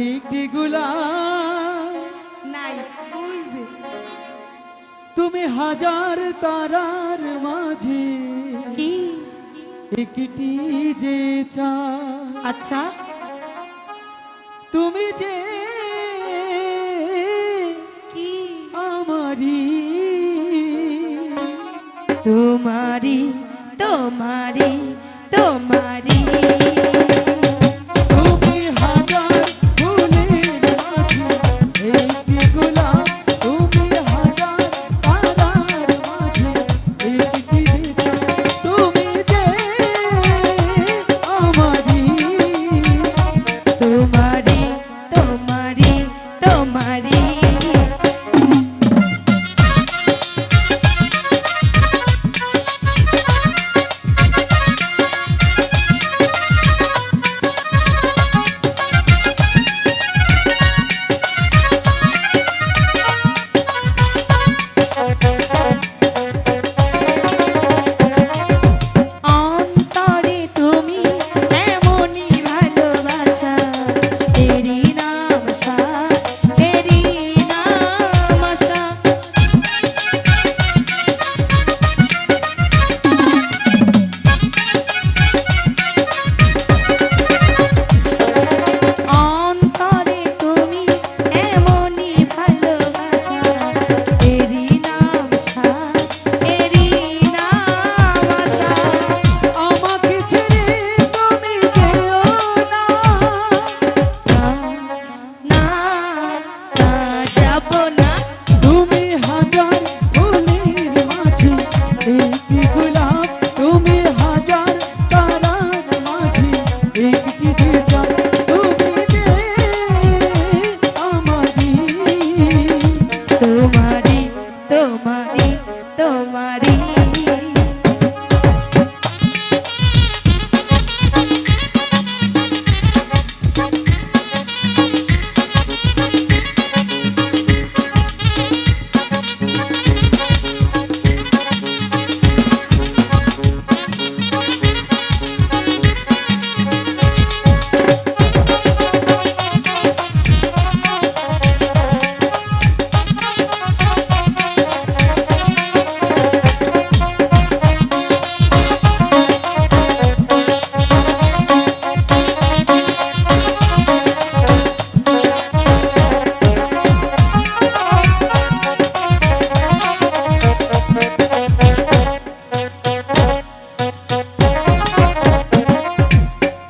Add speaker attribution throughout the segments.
Speaker 1: একটি গোলাপ
Speaker 2: নাই ওই যে
Speaker 1: তুমি হাজার তারার মাঝে
Speaker 2: কি
Speaker 1: একটি যে চাঁদ
Speaker 2: আচ্ছা
Speaker 1: তুমি যে
Speaker 2: কি
Speaker 1: আমারি
Speaker 2: তোমারি তোমারি তোমারি
Speaker 1: তুমি হাজার ফুলের মাঝে একটি গোলাপ তুমি হাজার তারার মাঝে একটি যে চাঁদ তুমি যে আমারি
Speaker 2: তোমারি তোমারি তোমারি অন্তরে তুমি এমনই ভালোবাসা তেরি নাম আশা তেরি নাম আশা অন্তরে তুমি এমনই ভালোবাসা তেরি নাম আশা তেরি নাম আশা
Speaker 1: আমাকে ছেড়ে তুমি যেও না
Speaker 2: না না যাব না
Speaker 1: তুমি হাজার ফুলের মাঝে একটি গোলাপ তুমি হাজার তারার মাঝে একটি যে চাঁদ তুমি যে আমারি
Speaker 2: তোমারি তোমারি তোমারি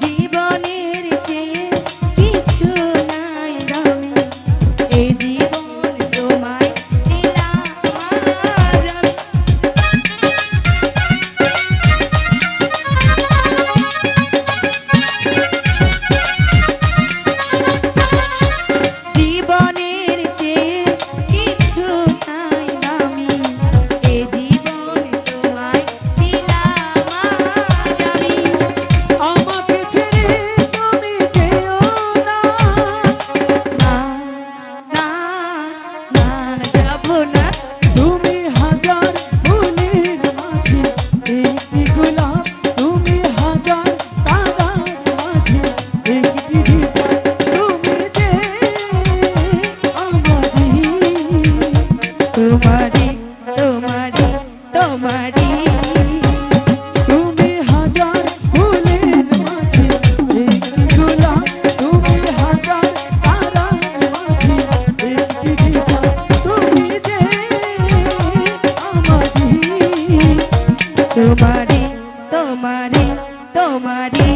Speaker 2: জীবনের চেয়ে কিছু নাই দামি এই জীবন তোমায় দিলাম আজ আমি জীবনের চেয়ে কিছু নাই দামি এই জীবন তোমায় দিলাম আজ আমি
Speaker 1: আমাকে ছেড়ে তুমি যেও না
Speaker 2: না না না যাব না
Speaker 1: তুমি হাজার ফুলের মাঝে একটি গোলাপ তুমি হাজার তারার মাঝে একটি যে চাঁদ তুমি যে আমারি
Speaker 2: তোমারি তোমারি তোমারি
Speaker 1: তুমি হাজার ফুলের মাঝে একটি গোলাপ তুমি হাজার তারার মাঝে একটি যে চাঁদ তুমি যে আমারি
Speaker 2: তোমারি তোমারি তোমারি